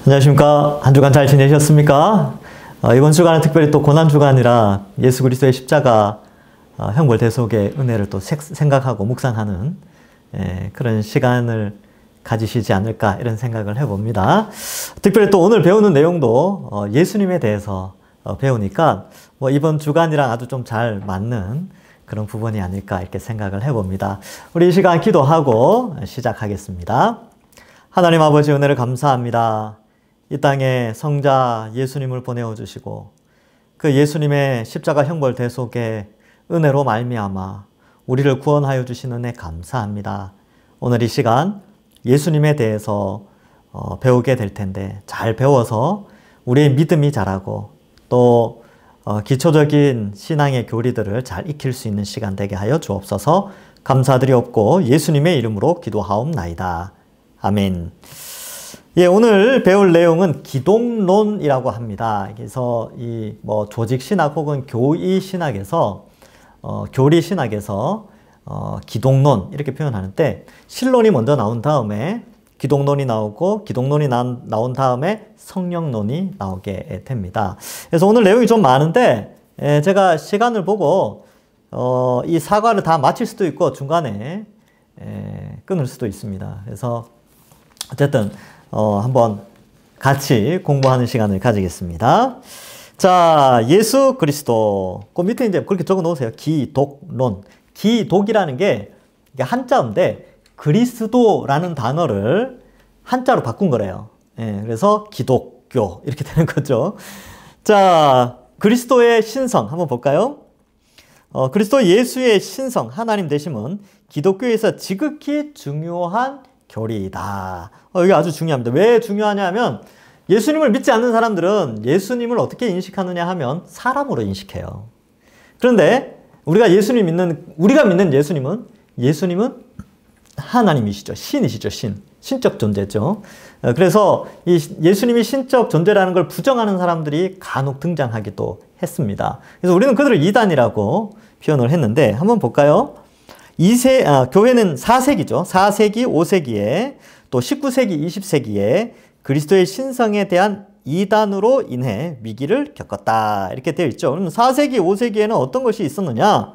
안녕하십니까. 한 주간 잘 지내셨습니까? 이번 주간은 특별히 또 고난주간이라 예수 그리스도의 십자가 형벌대속의 은혜를 또 생각하고 묵상하는 그런 시간을 가지시지 않을까 이런 생각을 해봅니다. 특별히 또 오늘 배우는 내용도 예수님에 대해서 배우니까 이번 주간이랑 아주 좀 잘 맞는 그런 부분이 아닐까 이렇게 생각을 해봅니다. 우리 이 시간 기도하고 시작하겠습니다. 하나님 아버지 은혜를 감사합니다. 이 땅에 성자 예수님을 보내어 주시고 그 예수님의 십자가 형벌 대속의 은혜로 말미암아 우리를 구원하여 주신 은혜 감사합니다. 오늘 이 시간 예수님에 대해서 배우게 될 텐데 잘 배워서 우리의 믿음이 자라고 또 기초적인 신앙의 교리들을 잘 익힐 수 있는 시간 되게 하여 주옵소서. 감사드리옵고 예수님의 이름으로 기도하옵나이다. 아멘. 예, 오늘 배울 내용은 기독론이라고 합니다. 그래서 이 조직 신학 혹은 교의 신학에서 교리 신학에서 기독론 이렇게 표현하는데 신론이 먼저 나온 다음에 기독론이 나오고 기독론이 나온 다음에 성령론이 나오게 됩니다. 그래서 오늘 내용이 좀 많은데 제가 시간을 보고 이 사과를 다 마칠 수도 있고 중간에 끊을 수도 있습니다. 그래서 어쨌든 한번 같이 공부하는 시간을 가지겠습니다. 자, 예수 그리스도. 그 밑에 이제 그렇게 적어 놓으세요. 기독론. 기독이라는 게 한자인데 그리스도라는 단어를 한자로 바꾼 거래요. 그래서 기독교 이렇게 되는 거죠. 자, 그리스도의 신성 한번 볼까요? 그리스도 예수의 신성, 하나님 되심은 기독교에서 지극히 중요한 교리이다. 이게 아주 중요합니다. 왜 중요하냐면 예수님을 믿지 않는 사람들은 예수님을 어떻게 인식하느냐 하면 사람으로 인식해요. 그런데 우리가 믿는 예수님은 하나님이시죠. 신이시죠. 신적 존재죠. 그래서 이 예수님이 신적 존재라는 걸 부정하는 사람들이 간혹 등장하기도 했습니다. 그래서 우리는 그들을 이단이라고 표현을 했는데 한번 볼까요? 교회는 4세기죠. 4세기, 5세기에 또 19세기, 20세기에 그리스도의 신성에 대한 이단으로 인해 위기를 겪었다. 이렇게 되어 있죠. 그럼 4세기, 5세기에는 어떤 것이 있었느냐?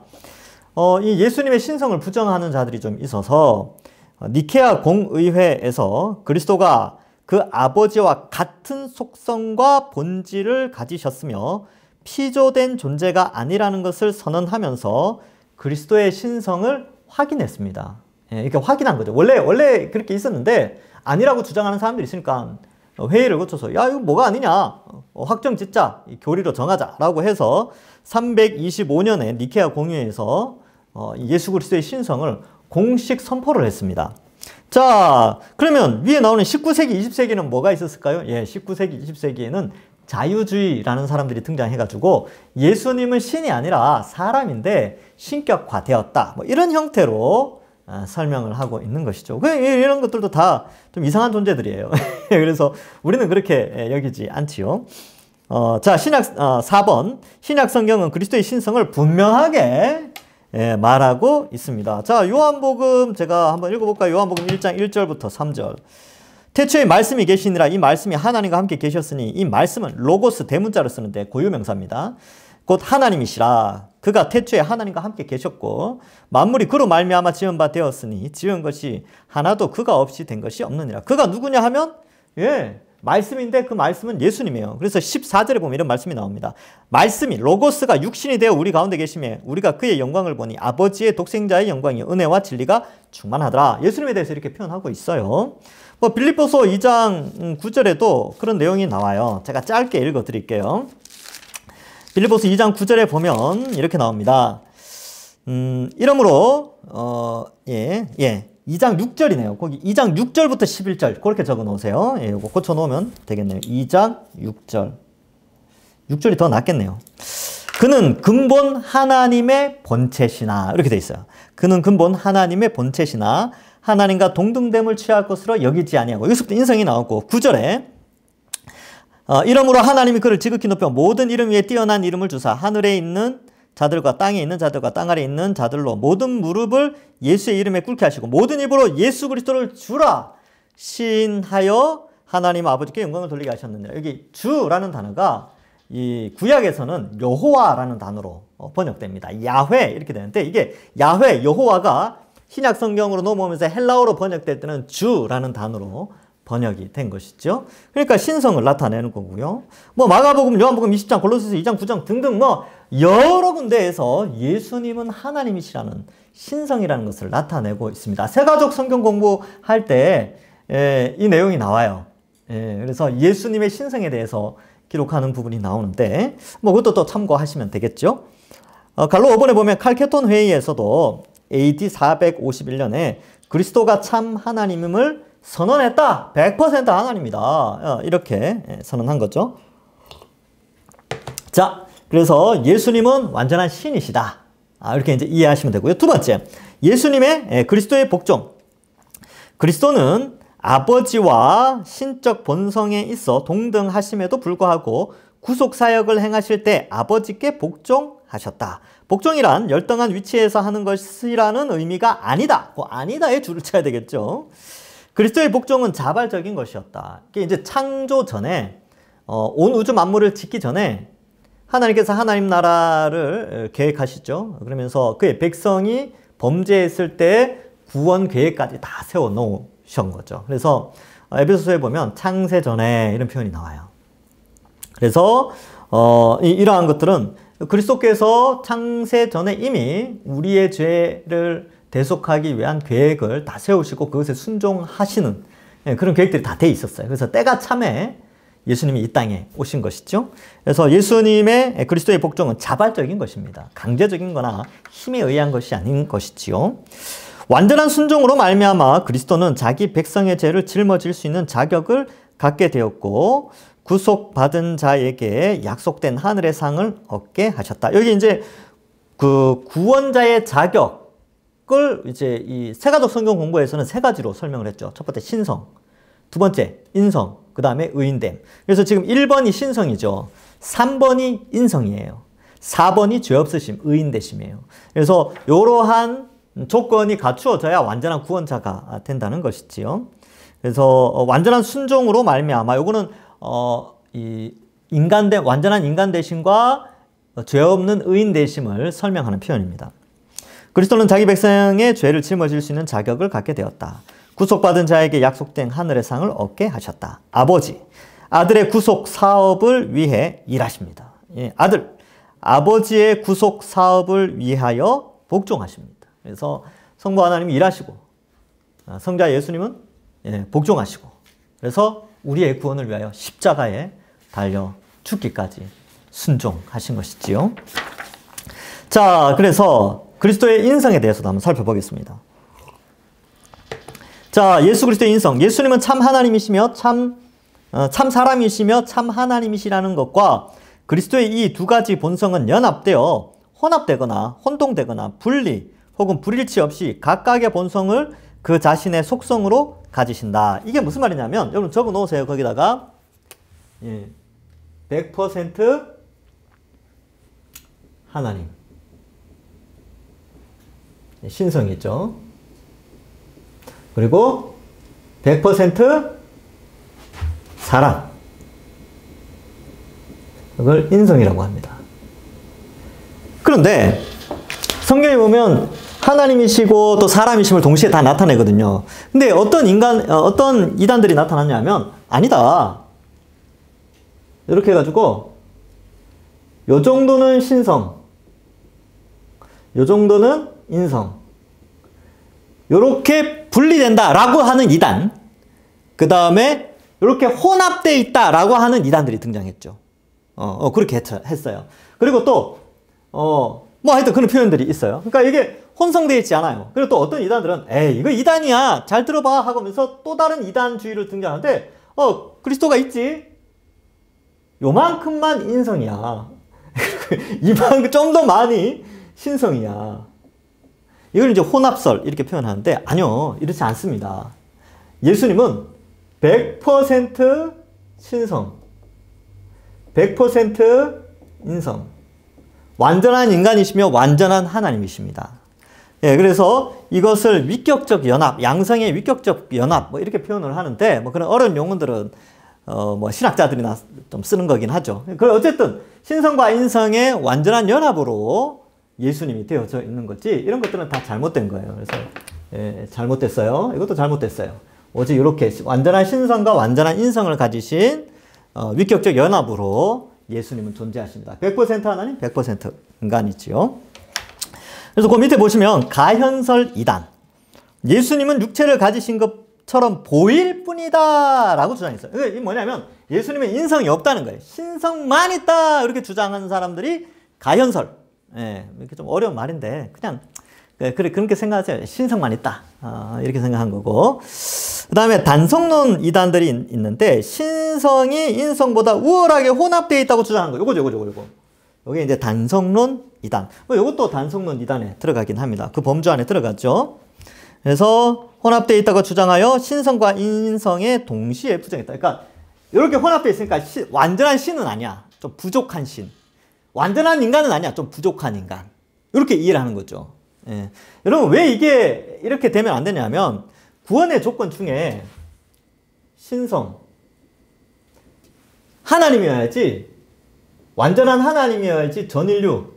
이 예수님의 신성을 부정하는 자들이 좀 있어서 니케아 공의회에서 그리스도가 그 아버지와 같은 속성과 본질을 가지셨으며 피조된 존재가 아니라는 것을 선언하면서 그리스도의 신성을 확인했습니다. 이렇게 확인한 거죠. 원래 그렇게 있었는데 아니라고 주장하는 사람들이 있으니까 회의를 거쳐서 야 이거 뭐가 아니냐 확정 짓자 교리로 정하자라고 해서 325년에 니케아 공의회에서 예수 그리스도의 신성을 공식 선포를 했습니다. 자, 그러면 위에 나오는 19세기, 20세기는 뭐가 있었을까요? 예, 19세기, 20세기에는 자유주의라는 사람들이 등장해가지고 예수님은 신이 아니라 사람인데 신격화되었다. 이런 형태로 설명을 하고 있는 것이죠. 이런 것들도 다 좀 이상한 존재들이에요. 그래서 우리는 그렇게 여기지 않지요. 자, 4번. 신약 성경은 그리스도의 신성을 분명하게 말하고 있습니다. 자, 요한복음 제가 한번 읽어볼까요? 요한복음 1장 1절부터 3절. 태초에 말씀이 계시니라. 이 말씀이 하나님과 함께 계셨으니 이 말씀은 로고스 대문자로 쓰는데 고유명사입니다. 곧 하나님이시라. 그가 태초에 하나님과 함께 계셨고 만물이 그로 말미암아 지은 바 되었으니 지은 것이 하나도 그가 없이 된 것이 없느니라. 그가 누구냐 하면 말씀인데 그 말씀은 예수님이에요. 그래서 14절에 보면 이런 말씀이 나옵니다. 말씀이 로고스가 육신이 되어 우리 가운데 계시며 우리가 그의 영광을 보니 아버지의 독생자의 영광이 은혜와 진리가 충만하더라. 예수님에 대해서 이렇게 표현하고 있어요. 빌립보서 2장 9절에도 그런 내용이 나와요. 제가 짧게 읽어 드릴게요. 빌립보서 2장 9절에 보면 이렇게 나옵니다. 이러므로 2장 6절이네요. 거기 2장 6절부터 11절 그렇게 적어 놓으세요. 이거 고쳐 놓으면 되겠네요. 2장 6절. 6절이 더 낫겠네요. 그는 근본 하나님의 본체시나 이렇게 돼 있어요. 그는 근본 하나님의 본체시나 하나님과 동등됨을 취할 것으로 여기지 아니하고 여기서부터 인성이 나오고 9절에 이러므로 하나님이 그를 지극히 높여 모든 이름 위에 뛰어난 이름을 주사 하늘에 있는 자들과 땅에 있는 자들과 땅 아래 있는 자들로 모든 무릎을 예수의 이름에 꿇게 하시고 모든 입으로 예수 그리스도를 주라 시인하여 하나님 아버지께 영광을 돌리게 하셨느니라. 여기 주라는 단어가 이 구약에서는 여호와라는 단어로 번역됩니다. 야훼 이렇게 되는데 이게 야훼, 여호와가 신약 성경으로 넘어오면서 헬라어로 번역될 때는 주라는 단어로 번역이 된 것이죠. 그러니까 신성을 나타내는 거고요. 뭐 마가복음, 요한복음 20장, 골로새서 2장, 9장 등등 뭐 여러 군데에서 예수님은 하나님이시라는 신성이라는 것을 나타내고 있습니다. 세가족 성경 공부할 때 이 내용이 나와요. 그래서 예수님의 신성에 대해서 기록하는 부분이 나오는데 뭐 그것도 또 참고하시면 되겠죠. 갈로 5번에 보면 칼케톤 회의에서도 AD 451년에 그리스도가 참 하나님임을 선언했다. 100% 하나님이다. 이렇게 선언한 거죠. 자, 그래서 예수님은 완전한 신이시다. 이렇게 이제 이해하시면 되고요. 두 번째, 예수님의 그리스도의 복종. 그리스도는 아버지와 신적 본성에 있어 동등하심에도 불구하고 구속 사역을 행하실 때 아버지께 복종하셨다. 복종이란 열등한 위치에서 하는 것이라는 의미가 아니다. 그 아니다에 줄을 쳐야 되겠죠. 그리스도의 복종은 자발적인 것이었다. 이게 이제 창조 전에 온 우주 만물을 짓기 전에 하나님께서 하나님 나라를 계획하시죠. 그러면서 그의 백성이 범죄했을 때 구원 계획까지 다 세워 놓으신 거죠. 그래서 에베소서에 보면 창세 전에 이런 표현이 나와요. 그래서 이러한 것들은 그리스도께서 창세 전에 이미 우리의 죄를 대속하기 위한 계획을 다 세우시고 그것에 순종하시는 그런 계획들이 다 돼 있었어요. 그래서 때가 참에 예수님이 이 땅에 오신 것이죠. 그래서 예수님의 그리스도의 복종은 자발적인 것입니다. 강제적인 거나 힘에 의한 것이 아닌 것이지요. 완전한 순종으로 말미암아 그리스도는 자기 백성의 죄를 짊어질 수 있는 자격을 갖게 되었고 구속받은 자에게 약속된 하늘의 상을 얻게 하셨다. 여기 이제 그 구원자의 자격을 이제 이 세가족 성경 공부에서는 세 가지로 설명을 했죠. 첫 번째 신성, 두 번째 인성, 그 다음에 의인됨. 그래서 지금 1번이 신성이죠. 3번이 인성이에요. 4번이 죄 없으심, 의인되심이에요. 그래서 이러한 조건이 갖추어져야 완전한 구원자가 된다는 것이지요. 그래서 완전한 순종으로 말미암아 요거는 이 완전한 인간 되심과 죄 없는 의인 되심을 설명하는 표현입니다. 그리스도는 자기 백성의 죄를 짊어질 수 있는 자격을 갖게 되었다. 구속받은 자에게 약속된 하늘의 상을 얻게 하셨다. 아버지, 아들의 구속 사업을 위해 일하십니다. 예, 아버지의 구속 사업을 위하여 복종하십니다. 그래서 성부 하나님이 일하시고 성자 예수님은 복종하시고 그래서 우리의 구원을 위하여 십자가에 달려 죽기까지 순종하신 것이지요. 자, 그래서 그리스도의 인성에 대해서도 한번 살펴보겠습니다. 자, 예수 그리스도의 인성. 예수님은 참 하나님이시며 참 사람이시며 참 하나님이시라는 것과 그리스도의 이 두 가지 본성은 연합되어 혼합되거나 혼동되거나 분리 혹은 불일치 없이 각각의 본성을 그 자신의 속성으로 가지신다. 이게 무슨 말이냐면 여러분 적어 놓으세요. 거기다가 100% 하나님, 신성이 있죠. 그리고 100% 사람, 그걸 인성이라고 합니다. 그런데 성경에 보면 하나님이시고 또 사람이심을 동시에 다 나타내거든요. 근데 어떤 이단들이 나타났냐면 아니다. 이렇게 해가지고 요 정도는 신성, 요 정도는 인성, 요렇게 분리된다라고 하는 이단, 그 다음에 이렇게 혼합되어 있다라고 하는 이단들이 등장했죠. 그렇게 했어요. 그리고 또 뭐 하여튼 그런 표현들이 있어요. 그러니까 이게 혼성되어 있지 않아요. 그리고 또 어떤 이단들은 에이 이거 이단이야 잘 들어봐 하면서 또 다른 이단주의를 등장하는데 그리스도가 있지 요만큼만 인성이야 이만큼 좀 더 많이 신성이야. 이걸 이제 혼합설 이렇게 표현하는데 아니요, 이렇지 않습니다. 예수님은 100% 신성, 100% 인성, 완전한 인간이시며 완전한 하나님이십니다. 예, 그래서 이것을 위격적 연합, 양성의 위격적 연합, 뭐 이렇게 표현을 하는데, 뭐 그런 어려운 용어들은, 뭐 신학자들이나 좀 쓰는 거긴 하죠. 그래, 어쨌든, 신성과 인성의 완전한 연합으로 예수님이 되어져 있는 거지, 이런 것들은 다 잘못된 거예요. 그래서, 예, 잘못됐어요. 이것도 잘못됐어요. 오직 이렇게 완전한 신성과 완전한 인성을 가지신, 위격적 연합으로 예수님은 존재하십니다. 100% 하나님, 100% 인간이지요. 그래서 그 밑에 보시면 가현설 이단. 예수님은 육체를 가지신 것처럼 보일 뿐이다 라고 주장했어요. 이게 뭐냐면 예수님은 인성이 없다는 거예요. 신성만 있다 이렇게 주장하는 사람들이 가현설. 예, 이렇게 좀 어려운 말인데 그냥 그렇게 생각하세요. 신성만 있다. 이렇게 생각한 거고. 그 다음에 단성론 이단들이 있는데 신성이 인성보다 우월하게 혼합되어 있다고 주장하는 거예요. 요거. 여기 이제 단성론 이단. 이것도 단성론 이단에 들어가긴 합니다. 그 범주 안에 들어갔죠. 그래서 혼합되어 있다고 주장하여 신성과 인성에 동시에 부정했다. 그러니까 이렇게 혼합되어 있으니까 완전한 신은 아니야. 좀 부족한 신. 완전한 인간은 아니야. 좀 부족한 인간. 이렇게 이해를 하는 거죠. 예. 여러분 왜 이게 이렇게 되면 안 되냐면 구원의 조건 중에 신성. 하나님이어야지. 완전한 하나님이어야지 전인류,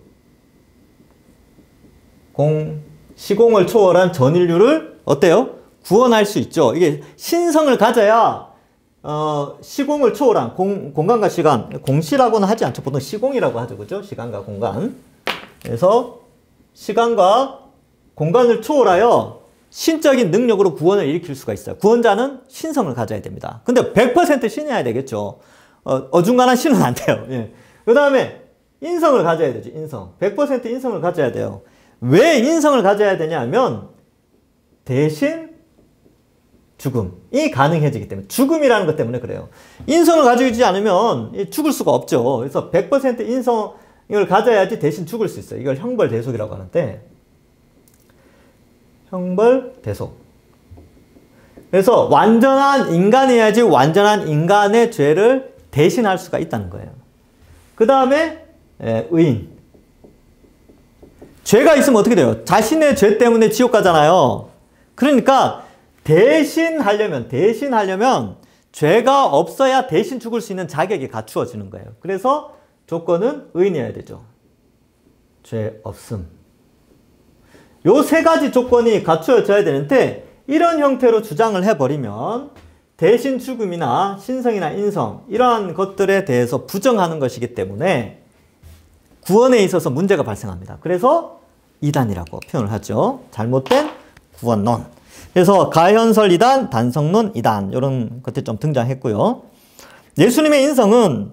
시공을 초월한 전인류를 어때요? 구원할 수 있죠. 이게 신성을 가져야 시공을 초월한 공간과 시간, 공시라고는 하지 않죠. 보통 시공이라고 하죠. 그죠? 시간과 공간. 그래서 시간과 공간을 초월하여 신적인 능력으로 구원을 일으킬 수가 있어요. 구원자는 신성을 가져야 됩니다. 근데 100% 신이어야 되겠죠. 어중간한 신은 안 돼요. 예. 그 다음에 인성을 가져야 되죠. 인성. 100% 인성을 가져야 돼요. 왜 인성을 가져야 되냐면 대신 죽음이 가능해지기 때문에. 죽음이라는 것 때문에 그래요. 인성을 가지고 있지 않으면 죽을 수가 없죠. 그래서 100% 인성을 가져야지 대신 죽을 수 있어요. 이걸 형벌대속이라고 하는데 형벌대속. 그래서 완전한 인간이어야지 완전한 인간의 죄를 대신할 수가 있다는 거예요. 그 다음에 의인. 죄가 있으면 어떻게 돼요? 자신의 죄 때문에 지옥 가잖아요. 그러니까 대신하려면 죄가 없어야 대신 죽을 수 있는 자격이 갖추어지는 거예요. 그래서 조건은 의인이어야 되죠. 죄 없음. 요 세 가지 조건이 갖추어져야 되는데 이런 형태로 주장을 해버리면 대신 죽음이나 신성이나 인성 이러한 것들에 대해서 부정하는 것이기 때문에 구원에 있어서 문제가 발생합니다. 그래서 이단이라고 표현을 하죠. 잘못된 구원론. 그래서 가현설 이단, 단성론 이단 이런 것들이 좀 등장했고요. 예수님의 인성은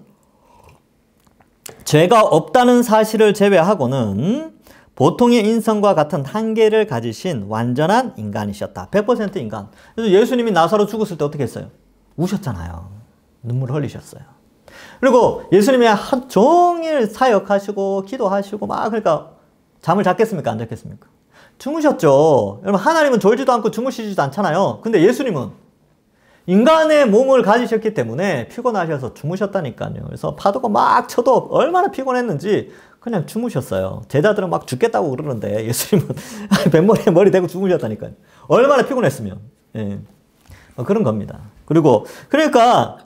죄가 없다는 사실을 제외하고는 보통의 인성과 같은 한계를 가지신 완전한 인간이셨다. 100% 인간. 그래서 예수님이 나사로 죽었을 때 어떻게 했어요? 우셨잖아요. 눈물 흘리셨어요. 그리고 예수님이 하루 종일 사역하시고 기도하시고 막 그러니까 잠을 잤겠습니까? 안 잤겠습니까? 주무셨죠. 여러분 하나님은 졸지도 않고 주무시지도 않잖아요. 근데 예수님은 인간의 몸을 가지셨기 때문에 피곤하셔서 주무셨다니까요. 그래서 파도가 막 쳐도 얼마나 피곤했는지 그냥 주무셨어요. 제자들은 막 죽겠다고 그러는데 예수님은 뱃머리에 머리 대고 주무셨다니까요. 얼마나 피곤했으면. 예. 그런 겁니다. 그리고 그러니까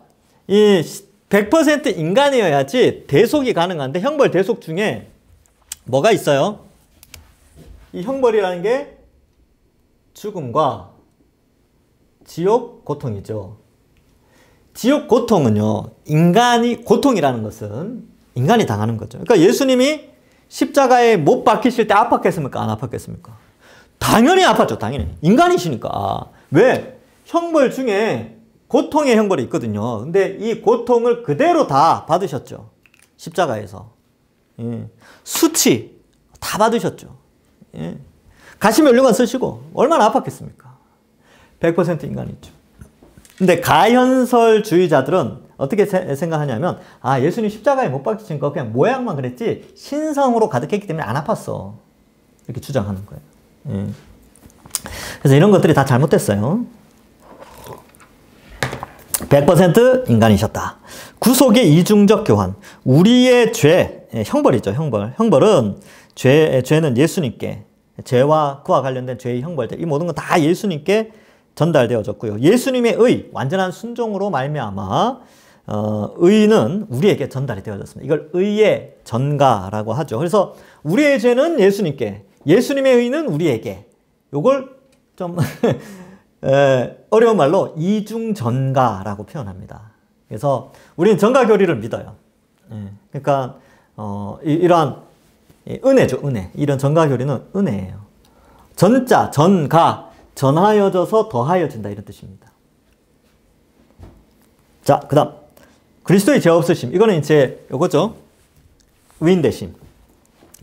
이 100% 인간이어야지 대속이 가능한데 형벌 대속 중에 뭐가 있어요? 이 형벌이라는 게 죽음과 지옥 고통이죠. 지옥 고통은요, 인간이, 고통이라는 것은 인간이 당하는 거죠. 그러니까 예수님이 십자가에 못 박히실 때 아팠겠습니까? 안 아팠겠습니까? 당연히 아팠죠, 당연히. 인간이시니까. 왜? 형벌 중에 고통의 형벌이 있거든요. 근데 이 고통을 그대로 다 받으셨죠. 십자가에서. 예. 수치 다 받으셨죠. 예. 가시면류관 쓰시고 얼마나 아팠겠습니까? 100% 인간이죠. 근데 가현설주의자들은 어떻게 생각하냐면 아 예수님 십자가에 못 박히신 거 그냥 모양만 그랬지 신성으로 가득했기 때문에 안 아팠어. 이렇게 주장하는 거예요. 예. 그래서 이런 것들이 다 잘못됐어요. 100% 인간이셨다. 구속의 이중적 교환. 우리의 죄, 형벌이죠, 형벌. 형벌은 죄는 예수님께 죄와 그와 관련된 죄의 형벌들 이 모든 건 다 예수님께 전달되어졌고요. 예수님의 의 완전한 순종으로 말미암아 의는 우리에게 전달이 되어졌습니다. 이걸 의의 전가라고 하죠. 그래서 우리의 죄는 예수님께, 예수님의 의는 우리에게. 요걸 좀 어려운 말로 이중전가라고 표현합니다. 그래서 우리는 전가 교리를 믿어요. 그러니까 이러한 은혜죠, 은혜. 이런 전가 교리는 은혜예요. 전자, 전가, 전하여져서 더하여진다 이런 뜻입니다. 자, 그 다음 그리스도의 죄 없으심. 이거는 이제 요거죠. 의인 되심.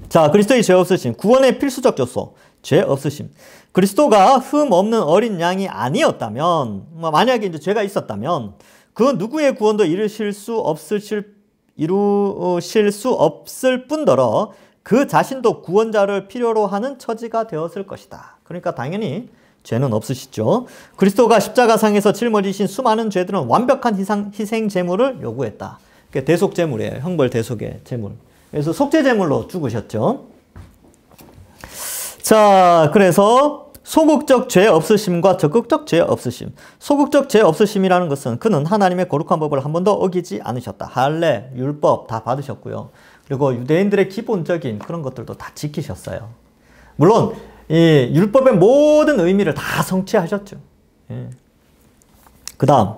자, 그리스도의 죄 없으심. 구원의 필수적 요소. 죄 없으심. 그리스도가 흠 없는 어린 양이 아니었다면, 만약에 이제 죄가 있었다면, 그 누구의 구원도 이루실 수 없을 뿐더러 그 자신도 구원자를 필요로 하는 처지가 되었을 것이다. 그러니까 당연히 죄는 없으시죠. 그리스도가 십자가상에서 짊어지신 수많은 죄들은 완벽한 희생 제물을 요구했다. 대속 제물이에요. 형벌 대속의 제물. 그래서 속죄 제물로 죽으셨죠. 자, 그래서 소극적 죄 없으심과 적극적 죄 없으심. 소극적 죄 없으심이라는 것은 그는 하나님의 거룩한 법을 한 번도 어기지 않으셨다. 할례, 율법 다 받으셨고요. 그리고 유대인들의 기본적인 그런 것들도 다 지키셨어요. 물론 이 율법의 모든 의미를 다 성취하셨죠. 그 다음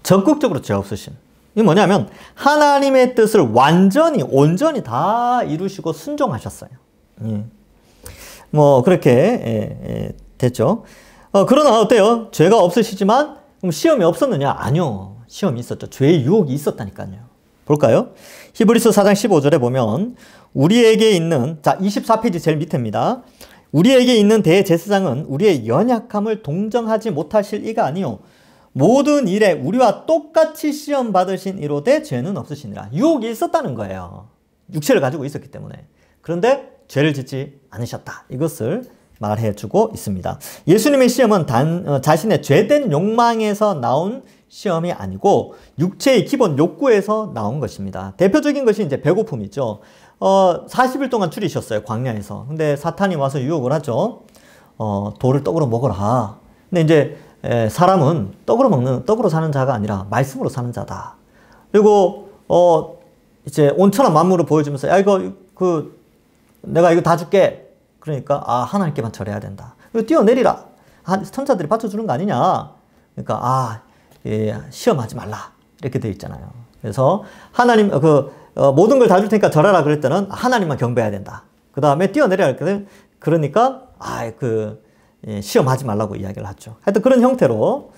적극적으로 죄 없으심. 이게 뭐냐면 하나님의 뜻을 완전히 온전히 다 이루시고 순종하셨어요. 뭐 그렇게 됐죠. 그러나 어때요? 죄가 없으시지만 그럼 시험이 없었느냐? 아니요. 시험이 있었죠. 죄의 유혹이 있었다니까요. 볼까요? 히브리서 4장 15절에 보면 우리에게 있는, 자 24페이지 제일 밑에입니다. 우리에게 있는 대제사장은 우리의 연약함을 동정하지 못하실 이가 아니요 모든 일에 우리와 똑같이 시험 받으신 이로되 죄는 없으시니라. 유혹이 있었다는 거예요. 육체를 가지고 있었기 때문에. 그런데 죄를 짓지 않으셨다. 이것을 말해주고 있습니다. 예수님의 시험은 자신의 죄된 욕망에서 나온 시험이 아니고 육체의 기본 욕구에서 나온 것입니다. 대표적인 것이 이제 배고픔이죠. 40일 동안 줄이셨어요. 광야에서. 근데 사탄이 와서 유혹을 하죠. 돌을 떡으로 먹어라. 근데 이제 사람은 떡으로 사는 자가 아니라 말씀으로 사는 자다. 그리고 이제 온천한 만물을 보여주면서 야 내가 이거 다 줄게. 그러니까 하나님께만 절해야 된다. 이거 뛰어내리라. 천사들이 받쳐주는 거 아니냐. 그러니까 시험하지 말라. 이렇게 되어 있잖아요. 그래서 하나님 모든 걸 다 줄 테니까 절하라 그럴 때는 하나님만 경배해야 된다. 그 다음에 뛰어내려야 했거든. 그러니까 시험하지 말라고 이야기를 하죠. 하여튼 그런 형태로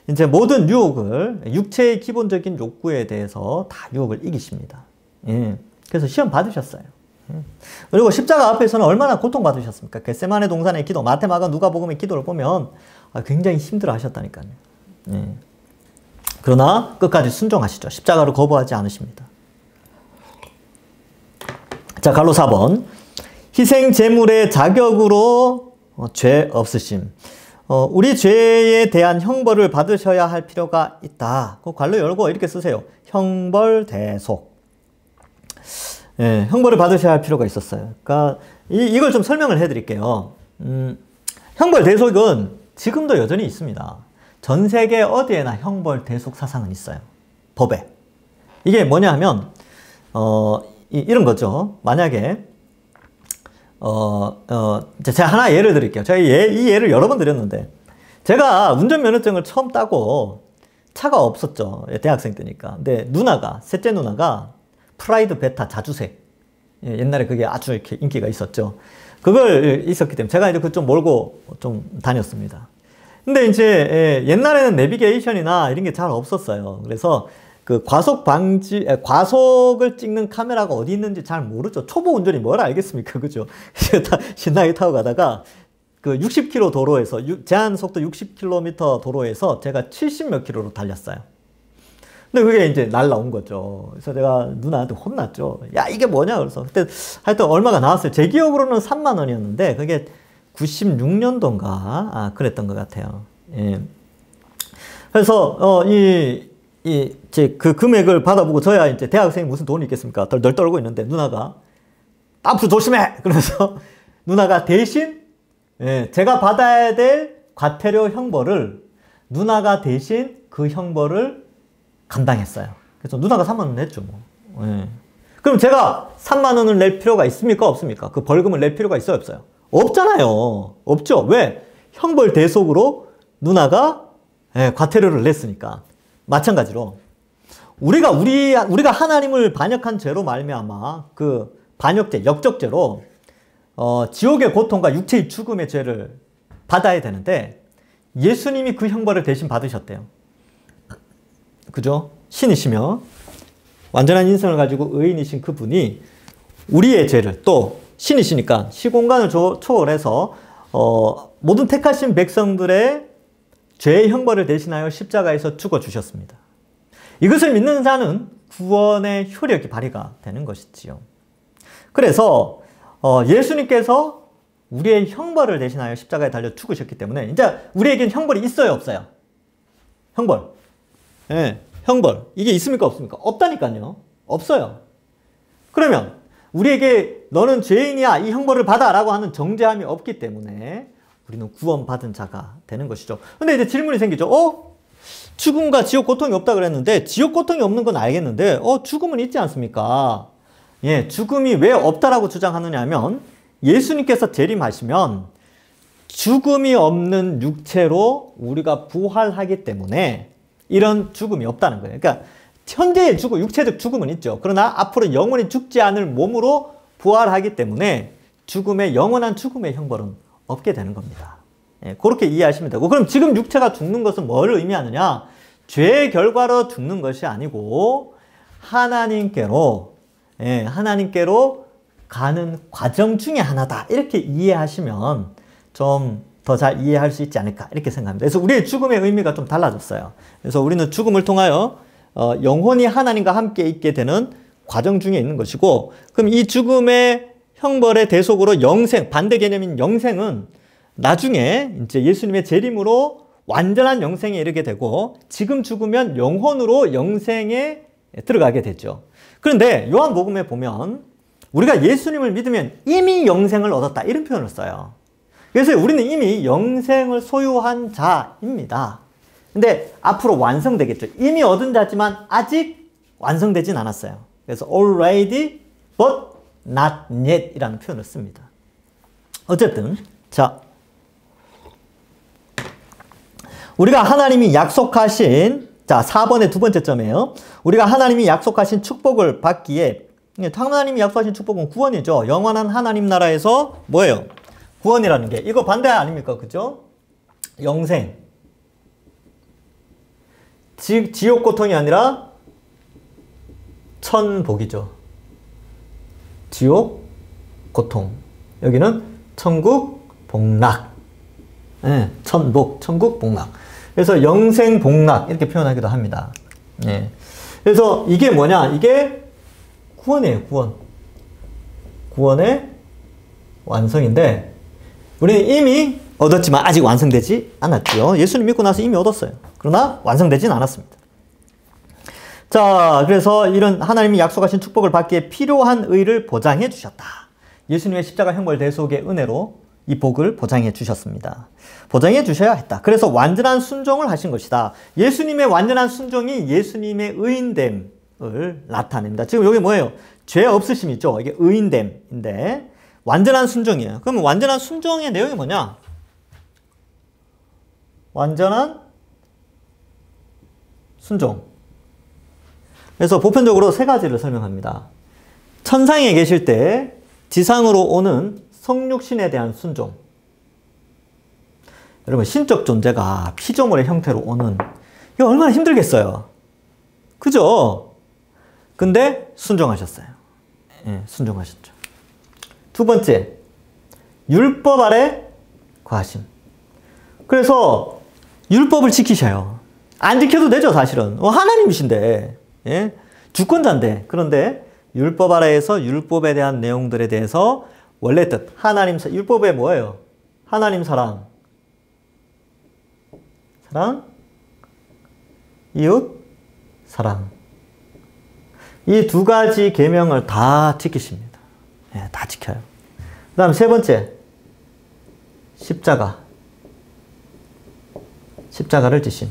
이제 모든 유혹을 육체의 기본적인 욕구에 대해서 다 유혹을 이기십니다. 그래서 시험 받으셨어요. 그리고 십자가 앞에서는 얼마나 고통받으셨습니까? 겟세마네 동산의 기도, 마태마가 누가복음의 기도를 보면 굉장히 힘들어 하셨다니까요. 그러나 끝까지 순종하시죠. 십자가를 거부하지 않으십니다. 자, 갈로 4번. 희생 제물의 자격으로 죄 없으심. 우리 죄에 대한 형벌을 받으셔야 할 필요가 있다. 그 갈로 열고 이렇게 쓰세요. 형벌 대속. 형벌을 받으셔야 할 필요가 있었어요. 그러니까 이걸 좀 설명을 해드릴게요. 형벌 대속은 지금도 여전히 있습니다. 전 세계 어디에나 형벌 대속 사상은 있어요. 법에. 이게 뭐냐 하면 이런 거죠. 만약에 제가 하나 예를 드릴게요. 제가 이 예를 여러 번 드렸는데 제가 운전면허증을 처음 따고 차가 없었죠. 대학생 때니까. 근데 셋째 누나가 프라이드 베타 자주색. 옛날에 그게 아주 이렇게 인기가 있었죠. 그걸 있었기 때문에 제가 이제 좀 몰고 좀 다녔습니다. 근데 이제 옛날에는 내비게이션이나 이런 게 잘 없었어요. 그래서 그 과속을 찍는 카메라가 어디 있는지 잘 모르죠. 초보 운전이 뭘 알겠습니까? 그죠? 신나게 타고 가다가 그 60km 도로에서, 제한 속도 60km 도로에서 제가 70몇 킬로로 달렸어요. 근데 그게 이제 날라온 거죠. 그래서 내가 누나한테 혼났죠. 야, 이게 뭐냐? 그래서 그때 하여튼 얼마가 나왔어요. 제 기억으로는 3만 원이었는데 그게 96년도인가 그랬던 것 같아요. 예. 그래서 그 금액을 받아보고 저야 이제 대학생이 무슨 돈이 있겠습니까? 덜덜 떨고 있는데 누나가 앞으로 조심해! 그러면서 누나가 대신 예, 제가 받아야 될 과태료 형벌을 누나가 대신 그 형벌을 감당했어요. 그래서 누나가 3만 원 냈죠, 뭐. 예. 그럼 제가 3만 원을 낼 필요가 있습니까? 없습니까? 그 벌금을 낼 필요가 있어요? 없어요? 없잖아요. 없죠. 왜? 형벌 대속으로 누나가 예, 과태료를 냈으니까. 마찬가지로 우리가 하나님을 반역한 죄로 말미암아 그 반역죄, 역적죄로 지옥의 고통과 육체의 죽음의 죄를 받아야 되는데 예수님이 그 형벌을 대신 받으셨대요. 그죠? 신이시며 완전한 인성을 가지고 의인이신 그분이 우리의 죄를 또 신이시니까 시공간을 초월해서 모든 택하신 백성들의 죄의 형벌을 대신하여 십자가에서 죽어주셨습니다. 이것을 믿는 자는 구원의 효력이 발휘가 되는 것이지요. 그래서 예수님께서 우리의 형벌을 대신하여 십자가에 달려 죽으셨기 때문에 이제 우리에겐 형벌이 있어요, 없어요? 형벌. 예, 형벌. 이게 있습니까, 없습니까? 없다니까요. 없어요. 그러면 우리에게 너는 죄인이야, 이 형벌을 받아 라고 하는 정죄함이 없기 때문에 우리는 구원받은 자가 되는 것이죠. 근데 이제 질문이 생기죠. 죽음과 지옥 고통이 없다 그랬는데 지옥 고통이 없는 건 알겠는데 죽음은 있지 않습니까? 예, 죽음이 왜 없다라고 주장하느냐 하면 예수님께서 재림하시면 죽음이 없는 육체로 우리가 부활하기 때문에 이런 죽음이 없다는 거예요. 그러니까 현재의 죽음, 육체적 죽음은 있죠. 그러나 앞으로 영원히 죽지 않을 몸으로 부활하기 때문에 영원한 죽음의 형벌은 없게 되는 겁니다. 예, 그렇게 이해하시면 되고, 그럼 지금 육체가 죽는 것은 뭘 의미하느냐? 죄의 결과로 죽는 것이 아니고 하나님께로 가는 과정 중에 하나다. 이렇게 이해하시면 좀 더 잘 이해할 수 있지 않을까 이렇게 생각합니다. 그래서 우리의 죽음의 의미가 좀 달라졌어요. 그래서 우리는 죽음을 통하여 영혼이 하나님과 함께 있게 되는 과정 중에 있는 것이고, 그럼 이 죽음의 형벌의 대속으로 영생, 반대 개념인 영생은 나중에 이제 예수님의 재림으로 완전한 영생에 이르게 되고, 지금 죽으면 영혼으로 영생에 들어가게 되죠. 그런데 요한복음에 보면 우리가 예수님을 믿으면 이미 영생을 얻었다 이런 표현을 써요. 그래서 우리는 이미 영생을 소유한 자입니다. 근데 앞으로 완성되겠죠. 이미 얻은 자지만 아직 완성되진 않았어요. 그래서 already but not yet 이라는 표현을 씁니다. 어쨌든 자, 우리가 하나님이 약속하신 4번의 두 번째 점이에요. 우리가 하나님이 약속하신 축복을 받기에, 하나님이 약속하신 축복은 구원이죠. 영원한 하나님 나라에서 뭐예요? 구원이라는 게, 이거 반대 아닙니까? 그죠? 영생. 지옥 고통이 아니라 천복이죠. 지옥 고통. 여기는 천국 복락. 네, 천복, 천국 복락. 그래서 영생 복락 이렇게 표현하기도 합니다. 네. 그래서 이게 뭐냐? 이게 구원이에요, 구원. 구원의 완성인데, 우리는 이미 얻었지만 아직 완성되지 않았죠. 예수님 믿고 나서 이미 얻었어요. 그러나 완성되진 않았습니다. 자, 그래서 이런 하나님이 약속하신 축복을 받기에 필요한 의를 보장해 주셨다. 예수님의 십자가 형벌 대속의 은혜로 이 복을 보장해 주셨습니다. 보장해 주셔야 했다. 그래서 완전한 순종을 하신 것이다. 예수님의 완전한 순종이 예수님의 의인됨을 나타냅니다. 지금 여기 뭐예요? 죄 없으심이 있죠. 이게 의인됨인데 완전한 순종이에요. 그러면 완전한 순종의 내용이 뭐냐? 완전한 순종. 그래서 보편적으로 세 가지를 설명합니다. 천상에 계실 때 지상으로 오는 성육신에 대한 순종. 여러분, 신적 존재가 피조물의 형태로 오는, 이거 얼마나 힘들겠어요. 그죠? 근데 순종하셨어요. 예, 순종하셨죠. 두 번째, 율법 아래 거하심. 그래서 율법을 지키셔요. 안 지켜도 되죠, 사실은. 하나님이신데, 예? 주권자인데. 그런데 율법 아래에서 율법에 대한 내용들에 대해서 원래 뜻, 하나님, 율법에 뭐예요? 하나님 사랑, 이웃 사랑. 이 두 가지 계명을 다 지키십니다. 예, 다 지켜요. 그 다음 세 번째, 십자가를 지심.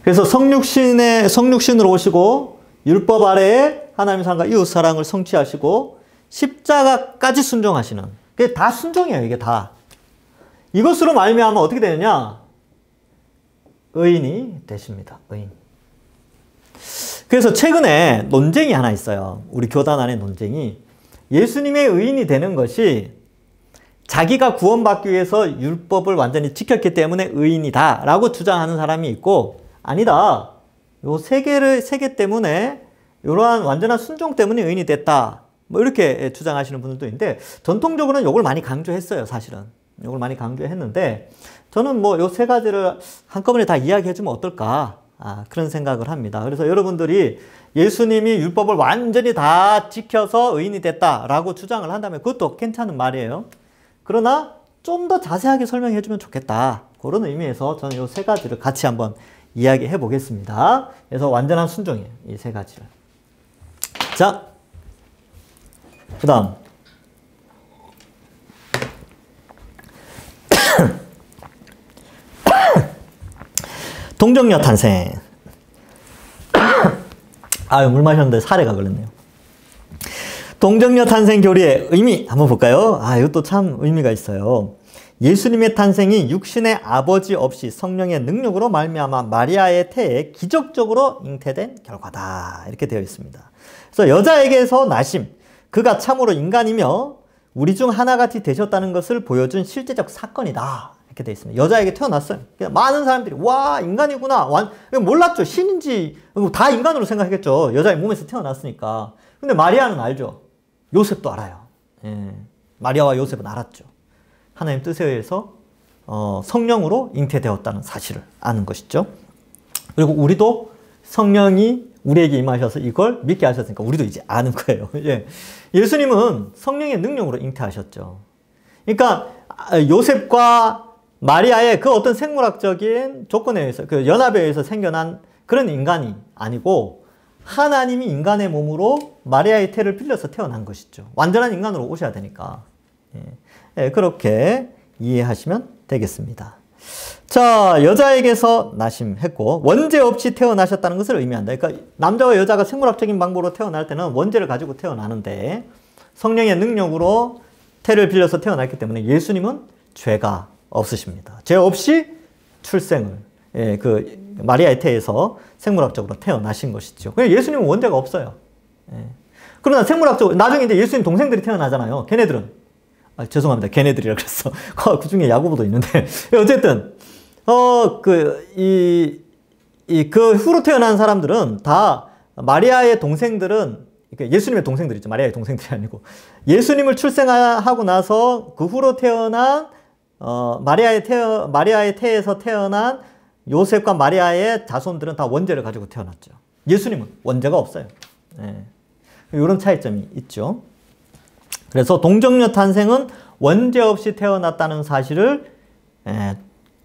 그래서 성육신으로 오시고 율법 아래에 하나님 사랑과 이웃 사랑을 성취하시고 십자가까지 순종하시는. 그게 다 순종이에요. 이게 다. 이것으로 말미암아 어떻게 되느냐? 의인이 되십니다. 의인. 그래서 최근에 논쟁이 하나 있어요. 우리 교단 안에 논쟁이. 예수님의 의인이 되는 것이 자기가 구원받기 위해서 율법을 완전히 지켰기 때문에 의인이다 라고 주장하는 사람이 있고, 아니다. 요 세 개 때문에 이러한 완전한 순종 때문에 의인이 됐다. 뭐 이렇게 주장하시는 분들도 있는데, 전통적으로는 이걸 많이 강조했어요. 사실은. 이걸 많이 강조했는데, 저는 뭐 요 세 가지를 한꺼번에 다 이야기해주면 어떨까? 그런 생각을 합니다. 그래서 여러분들이 예수님이 율법을 완전히 다 지켜서 의인이 됐다라고 주장을 한다면 그것도 괜찮은 말이에요. 그러나 좀 더 자세하게 설명해 주면 좋겠다. 그런 의미에서 저는 이 세 가지를 같이 한번 이야기해 보겠습니다. 그래서 완전한 순종이에요. 이 세 가지를. 자, 그 다음. 동정녀 탄생. 물 마셨는데 사례가 걸렸네요. 동정녀 탄생 교리의 의미 한번 볼까요? 이것도 참 의미가 있어요. 예수님의 탄생이 육신의 아버지 없이 성령의 능력으로 말미암아 마리아의 태에 기적적으로 잉태된 결과다. 이렇게 되어 있습니다. 그래서 여자에게서 나심, 그가 참으로 인간이며 우리 중 하나같이 되셨다는 것을 보여준 실제적 사건이다. 이렇게 되어 있습니다. 여자에게 태어났어요. 많은 사람들이 와, 인간이구나. 몰랐죠. 신인지 다 인간으로 생각했겠죠. 여자의 몸에서 태어났으니까. 근데 마리아는 알죠. 요셉도 알아요. 마리아와 요셉은 알았죠. 하나님 뜻에 의해서 성령으로 잉태되었다는 사실을 아는 것이죠. 그리고 우리도 성령이 우리에게 임하셔서 이걸 믿게 하셨으니까 우리도 이제 아는 거예요. 예수님은 성령의 능력으로 잉태하셨죠. 그러니까 요셉과 마리아의 그 어떤 생물학적인 조건에 의해서, 그 연합에 의해서 생겨난 그런 인간이 아니고 하나님이 인간의 몸으로 마리아의 태를 빌려서 태어난 것이죠. 완전한 인간으로 오셔야 되니까. 그렇게 이해하시면 되겠습니다. 자, 여자에게서 나심했고 원죄 없이 태어나셨다는 것을 의미한다. 그러니까 남자와 여자가 생물학적인 방법으로 태어날 때는 원죄를 가지고 태어나는데 성령의 능력으로 태를 빌려서 태어났기 때문에 예수님은 죄가 없으십니다. 죄 없이 출생을, 그 마리아의 태에서 생물학적으로 태어나신 것이죠. 예수님은 원죄가 없어요. 그러나 생물학적으로 나중에 이제 예수님 동생들이 태어나잖아요. 걔네들은 죄송합니다. 걔네들이라 그랬어. 그 중에 야고보도 있는데 어쨌든 그 후로 태어난 사람들은 다 마리아의 동생들은 예수님의 동생들이죠. 마리아의 동생들이 아니고 예수님을 출생하고 나서 그 후로 태어난 마리아의 태에서 태어난 요셉과 마리아의 자손들은 다 원죄를 가지고 태어났죠. 예수님은 원죄가 없어요. 이런 차이점이 있죠. 그래서 동정녀 탄생은 원죄 없이 태어났다는 사실을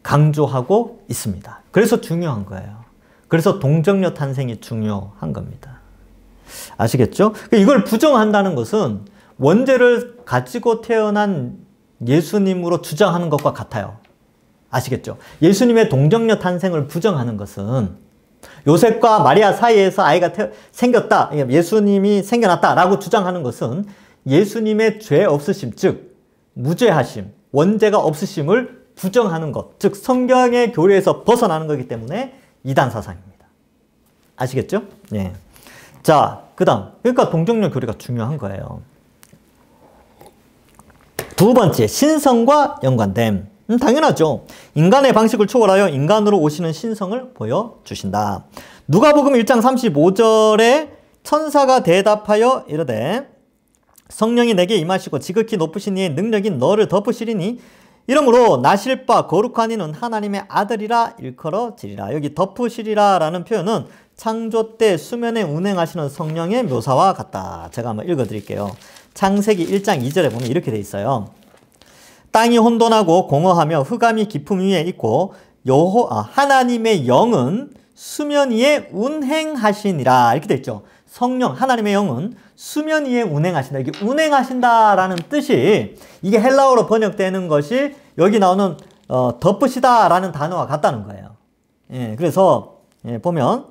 강조하고 있습니다. 그래서 중요한 거예요. 그래서 동정녀 탄생이 중요한 겁니다. 아시겠죠? 이걸 부정한다는 것은 원죄를 가지고 태어난 예수님으로 주장하는 것과 같아요. 아시겠죠? 예수님의 동정녀 탄생을 부정하는 것은 요셉과 마리아 사이에서 아이가 생겼다, 예수님이 생겨났다라고 주장하는 것은 예수님의 죄 없으심, 즉 무죄하심, 원죄가 없으심을 부정하는 것, 즉 성경의 교리에서 벗어나는 거기 때문에 이단 사상입니다. 아시겠죠? 자, 그 다음, 그러니까 동정녀 교리가 중요한 거예요. 두 번째, 신성과 연관됨. 당연하죠. 인간의 방식을 초월하여 인간으로 오시는 신성을 보여주신다. 누가복음 1장 35절에 천사가 대답하여 이르되 성령이 내게 임하시고 지극히 높으신 이의 능력이 너를 덮으시리니 이러므로 나실 바 거룩한 이는 하나님의 아들이라 일컬어지리라. 여기 덮으시리라 라는 표현은 창조 때 수면에 운행하시는 성령의 묘사와 같다. 제가 한번 읽어드릴게요. 창세기 1장 2절에 보면 이렇게 돼 있어요. 땅이 혼돈하고 공허하며 흑암이 깊음 위에 있고 하나님의 영은 수면 위에 운행하시니라. 이렇게 돼 있죠. 성령, 하나님의 영은 수면 위에 운행하신다. 이게 운행하신다라는 뜻이 이게 헬라어로 번역되는 것이 여기 나오는 덮으시다라는 단어와 같다는 거예요. 예, 그래서 보면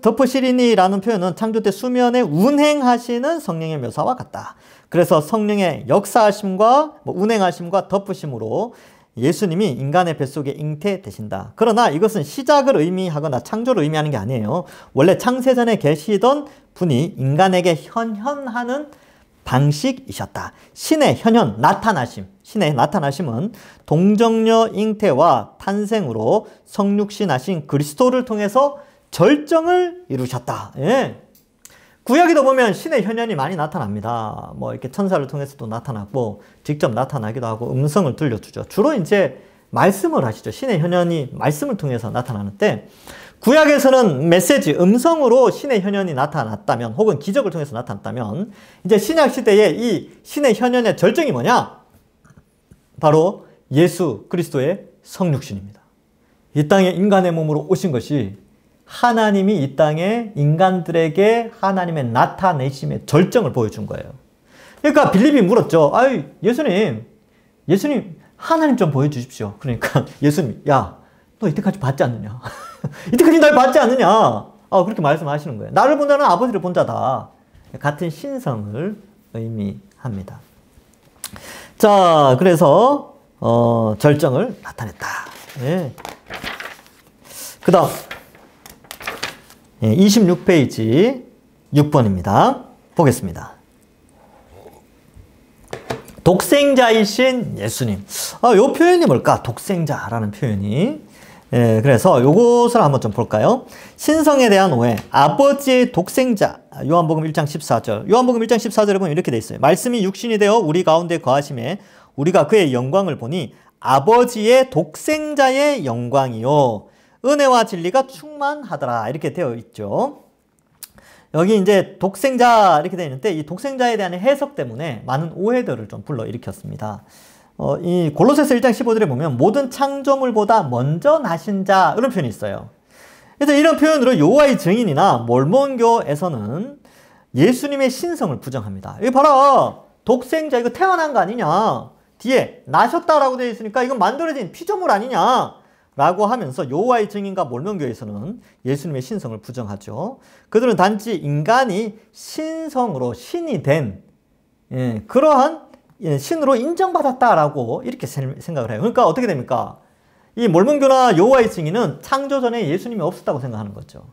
덮으시리니라는 표현은 창조 때 수면에 운행하시는 성령의 묘사와 같다. 그래서 성령의 역사하심과 운행하심과 덮으심으로 예수님이 인간의 뱃속에 잉태되신다. 그러나 이것은 시작을 의미하거나 창조를 의미하는 게 아니에요. 원래 창세전에 계시던 분이 인간에게 현현하는 방식이셨다. 신의 현현, 나타나심. 신의 나타나심은 동정녀 잉태와 탄생으로 성육신하신 그리스도를 통해서 절정을 이루셨다. 예. 구약에도 보면 신의 현현이 많이 나타납니다. 뭐 이렇게 천사를 통해서도 나타나고 직접 나타나기도 하고 음성을 들려주죠. 주로 이제 말씀을 하시죠. 신의 현현이 말씀을 통해서 나타나는데 구약에서는 메시지, 음성으로 신의 현현이 나타났다면 혹은 기적을 통해서 나타났다면 이제 신약 시대에 이 신의 현현의 절정이 뭐냐? 바로 예수 그리스도의 성육신입니다. 이 땅에 인간의 몸으로 오신 것이 하나님이 이 땅에 인간들에게 하나님의 나타내심의 절정을 보여준 거예요. 그러니까 빌립이 물었죠. 아유, 예수님 하나님 좀 보여주십시오. 그러니까 예수님, 야, 너 이때까지 봤지 않느냐? 이때까지 날 봤지 않느냐? 그렇게 말씀하시는 거예요. 나를 본 자는 아버지를 본 자다. 같은 신성을 의미합니다. 자, 그래서 절정을 나타냈다. 예. 그 다음 26페이지 6번입니다. 보겠습니다. 독생자이신 예수님. 요 표현이 뭘까? 독생자라는 표현이. 그래서 요것을 한번 좀 볼까요? 신성에 대한 오해. 아버지의 독생자. 요한복음 1장 14절. 요한복음 1장 14절에 보면 이렇게 돼 있어요. 말씀이 육신이 되어 우리 가운데 거하심에 우리가 그의 영광을 보니 아버지의 독생자의 영광이요. 은혜와 진리가 충만하더라. 이렇게 되어 있죠. 여기 이제 독생자 이렇게 되어 있는데 이 독생자에 대한 해석 때문에 많은 오해들을 좀 불러일으켰습니다. 이 골로새서 1장 15절에 보면 모든 창조물보다 먼저 나신 자 이런 표현이 있어요. 그래서 이런 표현으로 여호와의 증인이나 몰몬교에서는 예수님의 신성을 부정합니다. 이거 봐라. 독생자 이거 태어난 거 아니냐. 뒤에 나셨다라고 되어 있으니까 이건 만들어진 피조물 아니냐. 라고 하면서 여호와의 증인과 몰몬교에서는 예수님의 신성을 부정하죠. 그들은 단지 인간이 신성으로 신이 된 그러한 신으로 인정받았다라고 이렇게 생각을 해요. 그러니까 어떻게 됩니까? 이 몰몬교나 여호와의 증인은 창조 전에 예수님이 없었다고 생각하는 거죠.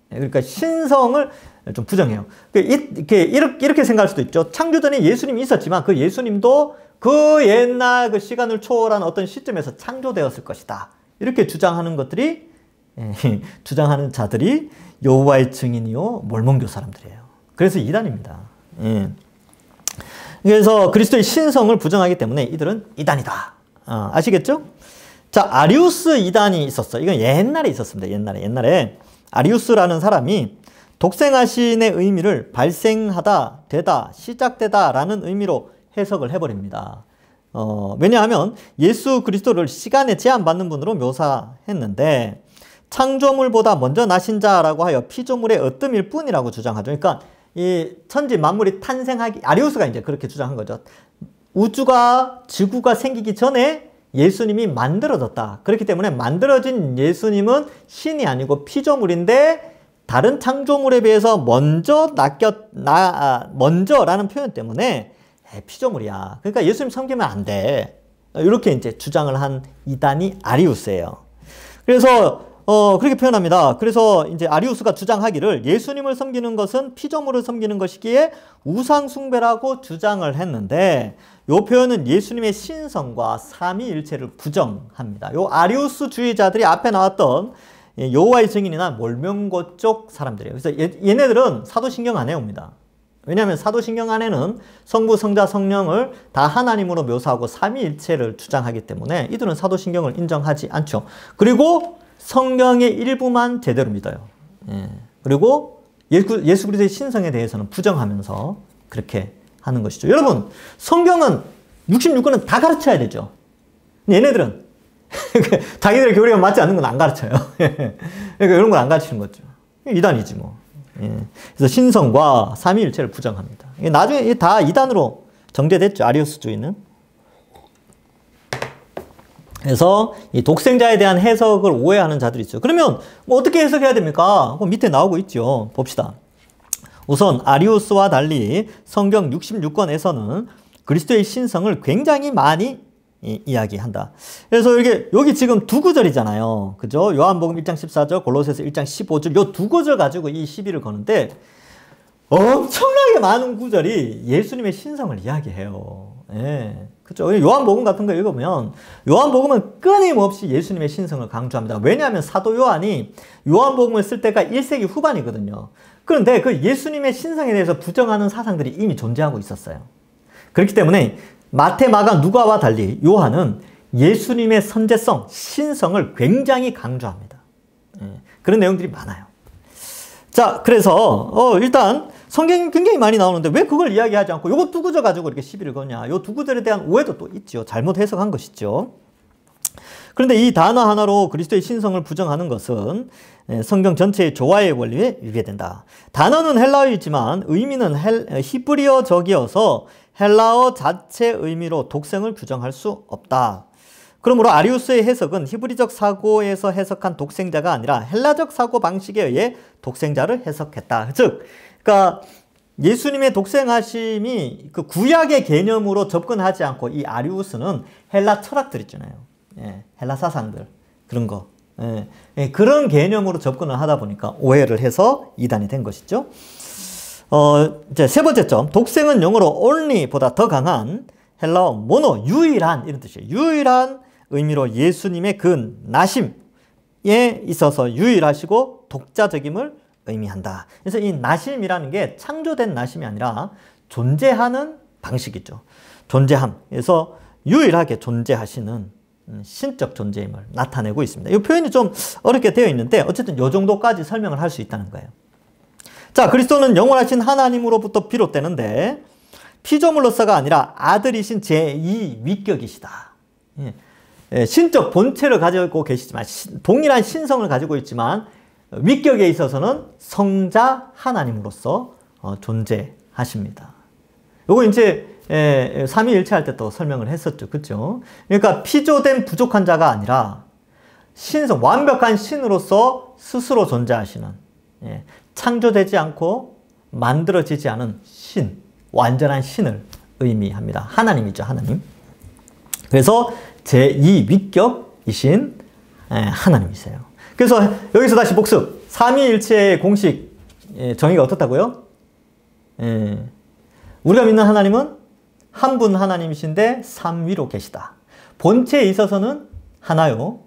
그러니까 신성을 좀 부정해요. 이렇게 생각할 수도 있죠. 창조 전에 예수님이 있었지만 그 예수님도 그 옛날 그 시간을 초월한 어떤 시점에서 창조되었을 것이다. 이렇게 주장하는 것들이 주장하는 자들이 여호와의 증인이요 몰몬교 사람들이에요. 그래서 이단입니다. 그래서 그리스도의 신성을 부정하기 때문에 이들은 이단이다. 아시겠죠? 자, 아리우스 이단이 있었어. 이건 옛날에 있었습니다. 옛날에 아리우스라는 사람이 독생하신의 의미를 발생하다, 되다, 시작되다 라는 의미로 해석을 해버립니다. 왜냐하면 예수 그리스도를 시간에 제한받는 분으로 묘사했는데 창조물보다 먼저 나신 자라고 하여 피조물의 으뜸일 뿐이라고 주장하죠. 그러니까 이 천지 만물이 탄생하기, 아리우스가 이제 그렇게 주장한 거죠. 우주가, 지구가 생기기 전에 예수님이 만들어졌다. 그렇기 때문에 만들어진 예수님은 신이 아니고 피조물인데 다른 창조물에 비해서 먼저라는 표현 때문에 피조물이야. 그러니까 예수님 섬기면 안 돼. 이렇게 이제 주장을 한 이단이 아리우스예요. 그래서 그렇게 표현합니다. 그래서 이제 아리우스가 주장하기를 예수님을 섬기는 것은 피조물을 섬기는 것이기에 우상 숭배라고 주장을 했는데 이 표현은 예수님의 신성과 삼위일체를 부정합니다. 요 아리우스주의자들이 앞에 나왔던 여호와의 증인이나 몰몬교 쪽 사람들이에요. 그래서 얘네들은 사도신경 안 해옵니다. 왜냐하면 사도신경 안에는 성부, 성자, 성령을 다 하나님으로 묘사하고 삼위일체를 주장하기 때문에 이들은 사도신경을 인정하지 않죠. 그리고 성경의 일부만 제대로 믿어요. 그리고 예수 그리스도의 신성에 대해서는 부정하면서 그렇게 하는 것이죠. 여러분, 성경은 66권은 다 가르쳐야 되죠. 얘네들은 자기들의 교리가 맞지 않는 건 안 가르쳐요. 그러니까 이런 걸 안 가르치는 거죠. 이단이지 뭐. 그래서 신성과 삼위일체를 부정합니다. 나중에 다 이단으로 정제됐죠. 아리우스주의는. 그래서 이 독생자에 대한 해석을 오해하는 자들이 있죠. 그러면 뭐 어떻게 해석해야 됩니까? 밑에 나오고 있죠. 봅시다. 우선 아리우스와 달리 성경 66권에서는 그리스도의 신성을 굉장히 많이 이야기한다. 그래서 여기 지금 두 구절이잖아요. 그죠? 요한복음 1장 14절, 골로새서 1장 15절, 요 두 구절 가지고 이 시비를 거는데 엄청나게 많은 구절이 예수님의 신성을 이야기해요. 예. 그죠? 요한복음 같은 거 읽으면 요한복음은 끊임없이 예수님의 신성을 강조합니다. 왜냐하면 사도 요한이 요한복음을 쓸 때가 1세기 후반이거든요. 그런데 그 예수님의 신성에 대해서 부정하는 사상들이 이미 존재하고 있었어요. 그렇기 때문에 마태, 마가, 누가와 달리 요한은 예수님의 선제성, 신성을 굉장히 강조합니다. 그런 내용들이 많아요. 자, 그래서 일단 성경이 굉장히 많이 나오는데 왜 그걸 이야기하지 않고 요거 두 구절 가지고 이렇게 시비를 거냐. 요 두 구절에 대한 오해도 또 있죠. 잘못 해석한 것이죠. 그런데 이 단어 하나로 그리스도의 신성을 부정하는 것은 성경 전체의 조화의 원리에 위배된다. 단어는 헬라어이지만 의미는 히브리어적이어서 헬라어 자체 의미로 독생을 규정할 수 없다. 그러므로 아리우스의 해석은 히브리적 사고에서 해석한 독생자가 아니라 헬라적 사고 방식에 의해 독생자를 해석했다. 즉, 그러니까 예수님의 독생하심이 그 구약의 개념으로 접근하지 않고 이 아리우스는 헬라 철학들 있잖아요. 예, 헬라 사상들 그런 거. 그런 개념으로 접근을 하다 보니까 오해를 해서 이단이 된 것이죠. 이제 세 번째 점, 독생은 영어로 only보다 더 강한 헬라어 모노, 유일한 이런 뜻이에요. 유일한 의미로 예수님의 그 나심에 있어서 유일하시고 독자적임을 의미한다. 그래서 이 나심이라는 게 창조된 나심이 아니라 존재하는 방식이죠. 존재함. 그래서 유일하게 존재하시는 신적 존재임을 나타내고 있습니다. 이 표현이 좀 어렵게 되어 있는데 어쨌든 이 정도까지 설명을 할 수 있다는 거예요. 자, 그리스도는 영원하신 하나님으로부터 비롯되는데 피조물로서가 아니라 아들이신 제2 위격이시다. 신적 본체를 가지고 계시지만 동일한 신성을 가지고 있지만 위격에 있어서는 성자 하나님으로서 존재하십니다. 요거 이제 삼위일체할 때 또 설명을 했었죠. 그렇죠? 그러니까 피조된 부족한 자가 아니라 신성, 완벽한 신으로서 스스로 존재하시는, 창조되지 않고 만들어지지 않은 신, 완전한 신을 의미합니다. 하나님이죠, 하나님. 그래서 제2위격이신 하나님이세요. 그래서 여기서 다시 복습. 삼위일체의 공식 정의가 어떻다고요? 우리가 믿는 하나님은 한 분 하나님이신데 삼위로 계시다. 본체에 있어서는 하나요.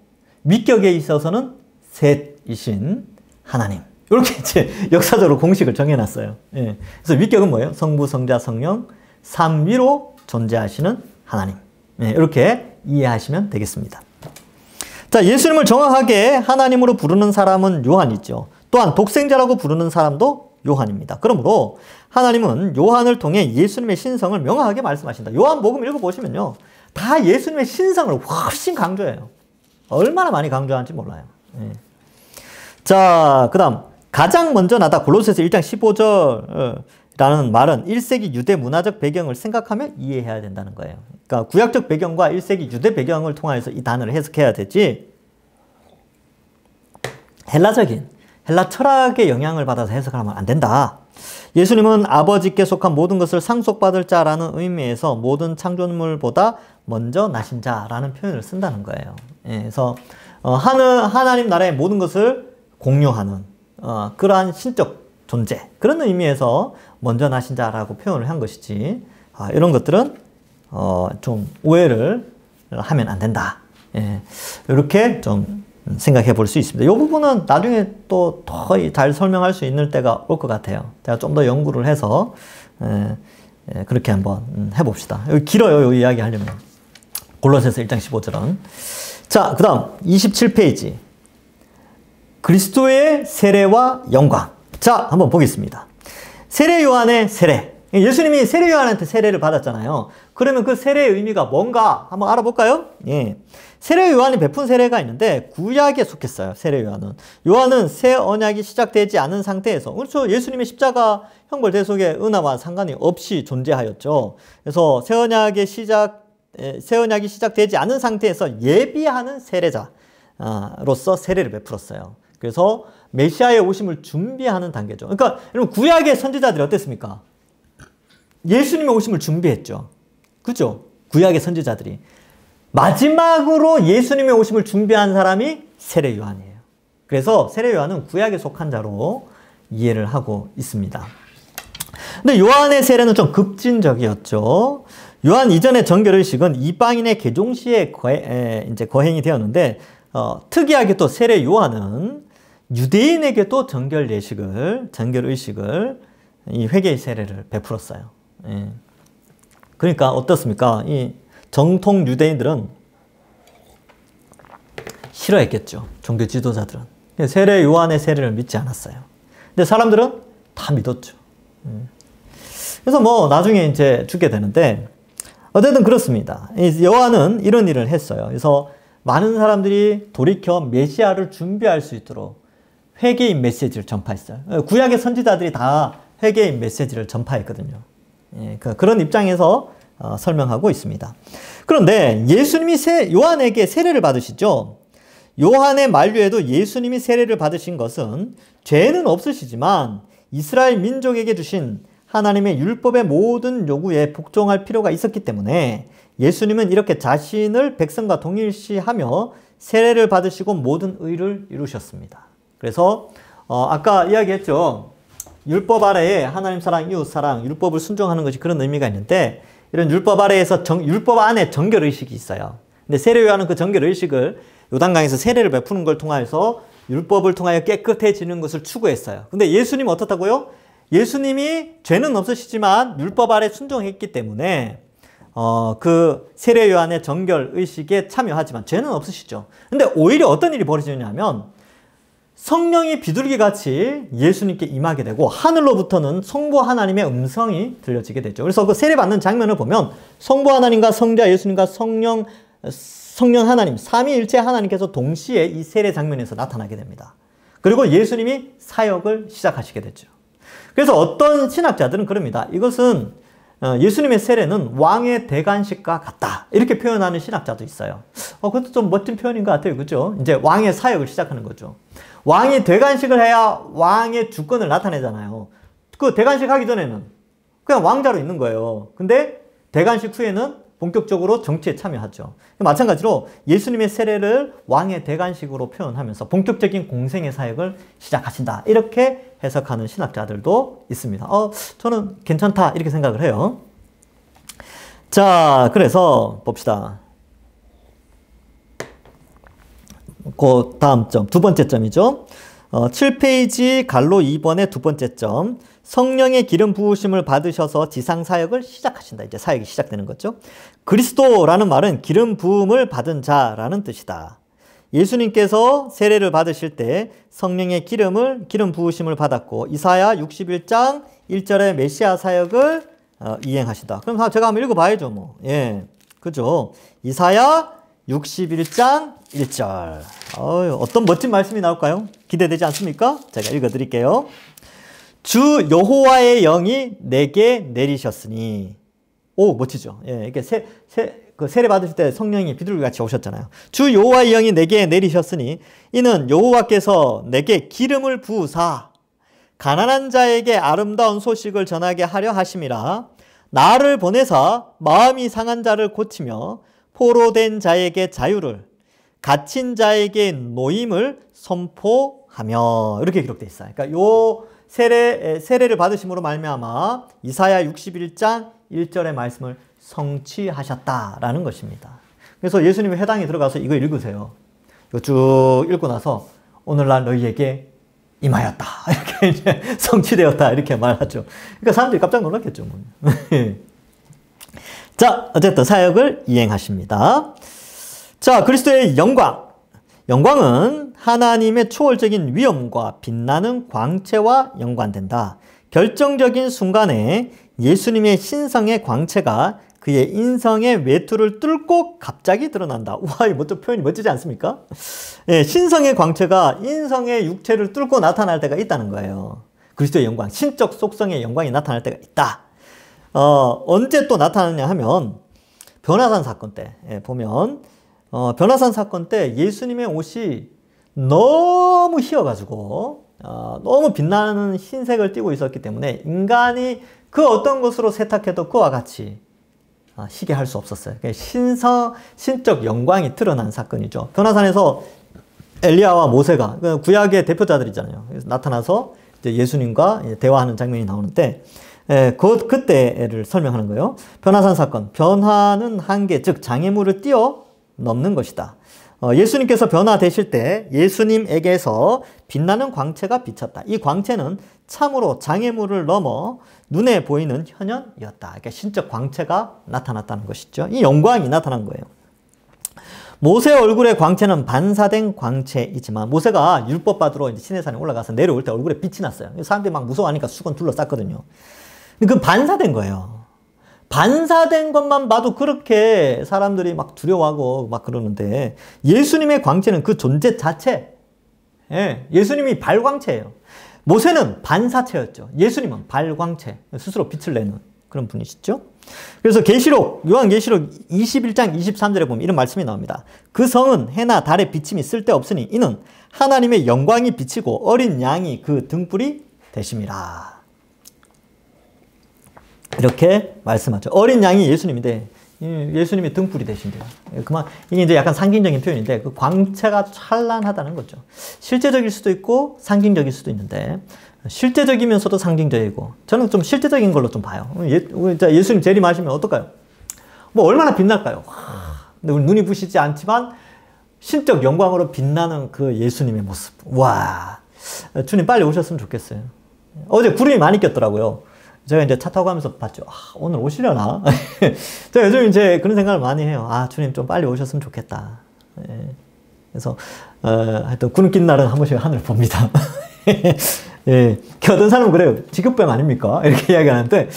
위격에 있어서는 셋이신 하나님. 이렇게 이제 역사적으로 공식을 정해놨어요. 그래서 위격은 뭐예요? 성부, 성자, 성령, 삼위로 존재하시는 하나님. 이렇게 이해하시면 되겠습니다. 자, 예수님을 정확하게 하나님으로 부르는 사람은 요한이죠. 또한 독생자라고 부르는 사람도 요한입니다. 그러므로 하나님은 요한을 통해 예수님의 신성을 명확하게 말씀하신다. 요한복음 읽어보시면요. 다 예수님의 신성을 훨씬 강조해요. 얼마나 많이 강조하는지 몰라요. 자, 그 다음 가장 먼저 나다 골로새서 1장 15절라는 말은 1세기 유대 문화적 배경을 생각하며 이해해야 된다는 거예요. 그러니까 구약적 배경과 1세기 유대 배경을 통해서 이 단어를 해석해야 되지 헬라 철학의 영향을 받아서 해석하면 안 된다. 예수님은 아버지께 속한 모든 것을 상속받을 자라는 의미에서 모든 창조물보다 먼저 나신 자라는 표현을 쓴다는 거예요. 그래서 하나님 나라의 모든 것을 공유하는 그러한 신적 존재, 그런 의미에서 먼저 나신 자라고 표현을 한 것이지 이런 것들은 좀 오해를 하면 안 된다. 이렇게 좀 생각해 볼 수 있습니다. 이 부분은 나중에 또 더 잘 설명할 수 있는 때가 올 것 같아요. 제가 좀 더 연구를 해서 그렇게 한번 해봅시다. 여기 길어요. 이 이야기 하려면. 골로새서 1장 15절은. 자, 그 다음 27페이지. 그리스도의 세례와 영광. 자, 한번 보겠습니다. 세례 요한의 세례. 예수님이 세례 요한한테 세례를 받았잖아요. 그러면 그 세례의 의미가 뭔가 한번 알아볼까요? 세례 요한이 베푼 세례가 있는데 구약에 속했어요. 세례 요한은. 요한은 새 언약이 시작되지 않은 상태에서, 그렇죠. 예수님의 십자가 형벌 대속의 은혜와 상관이 없이 존재하였죠. 그래서 새 언약의 시작 새 언약이 시작되지 않은 상태에서 예비하는 세례자로서 세례를 베풀었어요. 그래서 메시아의 오심을 준비하는 단계죠. 그러니까 여러분 구약의 선지자들이 어땠습니까? 예수님의 오심을 준비했죠. 그죠? 구약의 선지자들이. 마지막으로 예수님의 오심을 준비한 사람이 세례 요한이에요. 그래서 세례 요한은 구약에 속한 자로 이해를 하고 있습니다. 근데 요한의 세례는 좀 급진적이었죠. 요한 이전의 정결의식은 이방인의 개종시에 이제 거행이 되었는데, 특이하게 또 세례 요한은 유대인에게도 정결의식을, 이 회개의 세례를 베풀었어요. 예. 그러니까 어떻습니까? 이 정통 유대인들은 싫어했겠죠. 종교 지도자들은. 세례 요한의 세례를 믿지 않았어요. 근데 사람들은 다 믿었죠. 그래서 뭐 나중에 이제 죽게 되는데, 어쨌든 그렇습니다. 요한은 이런 일을 했어요. 그래서 많은 사람들이 돌이켜 메시아를 준비할 수 있도록 회개의 메시지를 전파했어요. 구약의 선지자들이 다 회개의 메시지를 전파했거든요. 예, 그런 입장에서 설명하고 있습니다. 그런데 예수님이 요한에게 세례를 받으시죠. 요한의 만류에도 예수님이 세례를 받으신 것은 죄는 없으시지만 이스라엘 민족에게 주신 하나님의 율법의 모든 요구에 복종할 필요가 있었기 때문에 예수님은 이렇게 자신을 백성과 동일시하며 세례를 받으시고 모든 의를 이루셨습니다. 그래서 아까 이야기했죠. 율법 아래에 하나님 사랑, 이웃 사랑, 율법을 순종하는 것이 그런 의미가 있는데, 이런 율법 아래에서 율법 안에 정결의식이 있어요. 근데 세례 요한은 그 정결의식을 요단강에서 세례를 베푸는 걸 통해서 율법을 통하여 깨끗해지는 것을 추구했어요. 근데 예수님은 어떻다고요? 예수님이 죄는 없으시지만 율법 아래 순종했기 때문에 그 세례 요한의 정결의식에 참여하지만 죄는 없으시죠. 근데 오히려 어떤 일이 벌어지냐면 성령이 비둘기같이 예수님께 임하게 되고 하늘로부터는 성부 하나님의 음성이 들려지게 되죠. 그래서 그 세례받는 장면을 보면 성부 하나님과 성자 예수님과 성령 하나님, 삼위일체 하나님께서 동시에 이 세례 장면에서 나타나게 됩니다. 그리고 예수님이 사역을 시작하시게 되죠. 그래서 어떤 신학자들은 그럽니다. 이것은 예수님의 세례는 왕의 대관식과 같다. 이렇게 표현하는 신학자도 있어요. 그것도 좀 멋진 표현인 것 같아요. 그죠? 이제 왕의 사역을 시작하는 거죠. 왕이 대관식을 해야 왕의 주권을 나타내잖아요. 그 대관식 하기 전에는 그냥 왕자로 있는 거예요. 근데 대관식 후에는 본격적으로 정치에 참여하죠. 마찬가지로 예수님의 세례를 왕의 대관식으로 표현하면서 본격적인 공생의 사역을 시작하신다. 이렇게 해석하는 신학자들도 있습니다. 저는 괜찮다. 이렇게 생각을 해요. 자, 그래서 봅시다. 그 다음 점, 두 번째 점이죠. 7페이지 갈로 2번의 두 번째 점. 성령의 기름 부으심을 받으셔서 지상 사역을 시작하신다. 이제 사역이 시작되는 거죠. 그리스도라는 말은 기름 부음을 받은 자라는 뜻이다. 예수님께서 세례를 받으실 때 성령의 기름 부으심을 받았고 이사야 61장 1절의 메시아 사역을 이행하신다. 그럼 제가 한번 읽어봐야죠. 뭐. 예, 그죠. 이사야 61장 1절. 어떤 멋진 말씀이 나올까요? 기대되지 않습니까? 제가 읽어드릴게요. 주 여호와의 영이 내게 내리셨으니. 오, 멋지죠? 예, 이렇게 세례 받으실 때 성령이 비둘기같이 오셨잖아요. 주 여호와의 영이 내게 내리셨으니 이는 여호와께서 내게 기름을 부으사 가난한 자에게 아름다운 소식을 전하게 하려 하심이라. 나를 보내사 마음이 상한 자를 고치며 포로된 자에게 자유를, 갇힌 자에게 노임을 선포하며. 이렇게 기록되어 있어요. 그러니까 요 세례를 받으심으로 말미암아 이사야 61장 1절의 말씀을 성취하셨다라는 것입니다. 그래서 예수님이 회당에 들어가서 이거 읽으세요. 이거 쭉 읽고 나서 오늘날 너희에게 임하였다. 이렇게 이제 성취되었다. 이렇게 말하죠. 그러니까 사람들이 깜짝 놀랐겠죠. 뭐. 자, 어쨌든 사역을 이행하십니다. 자, 그리스도의 영광. 영광은 하나님의 초월적인 위엄과 빛나는 광채와 연관된다. 결정적인 순간에 예수님의 신성의 광채가 그의 인성의 외투를 뚫고 갑자기 드러난다. 우와, 이 표현이 멋지지 않습니까? 예, 신성의 광채가 인성의 육체를 뚫고 나타날 때가 있다는 거예요. 그리스도의 영광, 신적 속성의 영광이 나타날 때가 있다. 언제 또 나타나냐 하면 변화산 사건 때 보면 변화산 사건 때 예수님의 옷이 너무 휘어가지고 너무 빛나는 흰색을 띠고 있었기 때문에 인간이 그 어떤 것으로 세탁해도 그와 같이 희게 할 수 없었어요. 신적 영광이 드러난 사건이죠. 변화산에서 엘리야와 모세가 구약의 대표자들이잖아요. 그래서 나타나서 이제 예수님과 대화하는 장면이 나오는데 그때를 설명하는 거예요. 변화산 사건. 변화는 한계, 즉 장애물을 뛰어넘는 것이다. 예수님께서 변화되실 때 예수님에게서 빛나는 광채가 비쳤다. 이 광채는 참으로 장애물을 넘어 눈에 보이는 현현이었다. 그러니까 신적 광채가 나타났다는 것이죠. 이 영광이 나타난 거예요. 모세 얼굴의 광채는 반사된 광채이지만 모세가 율법 받으러 이제 시내산에 올라가서 내려올 때 얼굴에 빛이 났어요. 사람들이 막 무서워하니까 수건 둘러쌌거든요. 그건 반사된 거예요. 반사된 것만 봐도 그렇게 사람들이 막 두려워하고 막 그러는데 예수님의 광채는 그 존재 자체. 예수님이 발광체예요. 모세는 반사체였죠. 예수님은 발광체. 스스로 빛을 내는 그런 분이시죠. 그래서 요한계시록 21장 23절에 보면 이런 말씀이 나옵니다. 그 성은 해나 달의 비침이 쓸데없으니 이는 하나님의 영광이 비치고 어린 양이 그 등불이 되심이라. 이렇게 말씀하죠. 어린 양이 예수님인데 예수님이 등불이 되신대요. 이게 이제 약간 상징적인 표현인데 그 광채가 찬란하다는 거죠. 실제적일 수도 있고 상징적일 수도 있는데 실제적이면서도 상징적이고 저는 좀 실제적인 걸로 좀 봐요. 예수님 재림하시면 어떨까요? 뭐 얼마나 빛날까요? 근데 우리 눈이 부시지 않지만 신적 영광으로 빛나는 그 예수님의 모습. 와, 주님 빨리 오셨으면 좋겠어요. 어제 구름이 많이 꼈더라고요. 제가 이제 차 타고 가면서 봤죠. 오늘 오시려나? 제가 요즘 이제 그런 생각을 많이 해요. 주님 좀 빨리 오셨으면 좋겠다. 그래서, 하여튼 구름 낀 날은 한 번씩 하늘을 봅니다. 어떤 사람은 그래요. 직업병 아닙니까? 이렇게 이야기하는데,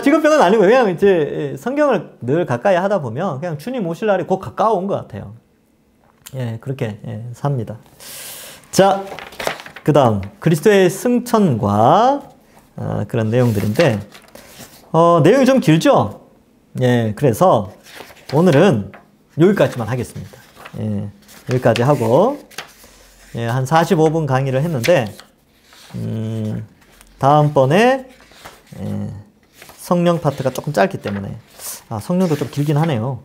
직업병은 아니고, 그냥 이제 성경을 늘 가까이 하다 보면 그냥 주님 오실 날이 곧 가까운 것 같아요. 그렇게 삽니다. 자, 그 다음, 그리스도의 승천과 그런 내용들인데, 내용이 좀 길죠? 그래서 오늘은 여기까지만 하겠습니다. 여기까지 하고, 한 45분 강의를 했는데, 다음번에, 성령 파트가 조금 짧기 때문에, 성령도 좀 길긴 하네요.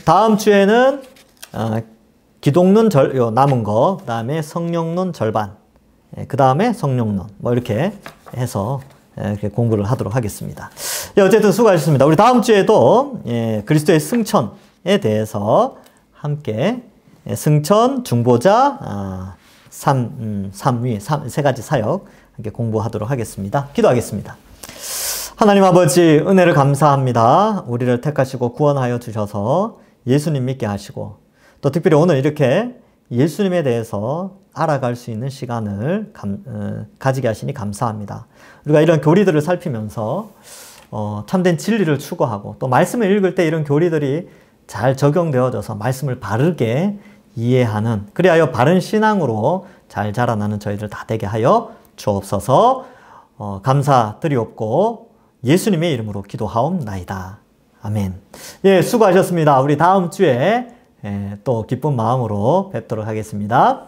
다음 주에는, 기독론 남은 거, 그 다음에 성령론 절반, 그 다음에 성령론, 뭐 이렇게 해서 이렇게 공부를 하도록 하겠습니다. 어쨌든 수고하셨습니다. 우리 다음 주에도 그리스도의 승천에 대해서 함께 승천, 중보자, 삼위, 세 가지 사역 함께 공부하도록 하겠습니다. 기도하겠습니다. 하나님 아버지 은혜를 감사합니다. 우리를 택하시고 구원하여 주셔서 예수님 믿게 하시고 또 특별히 오늘 이렇게 예수님에 대해서 알아갈 수 있는 시간을 가지게 하시니 감사합니다. 우리가 이런 교리들을 살피면서 참된 진리를 추구하고 또 말씀을 읽을 때 이런 교리들이 잘 적용되어져서 말씀을 바르게 이해하는 그리하여 바른 신앙으로 잘 자라나는 저희들 다 되게 하여 주옵소서. 감사드리옵고 예수님의 이름으로 기도하옵나이다. 아멘. 수고하셨습니다. 우리 다음 주에 또 기쁜 마음으로 뵙도록 하겠습니다.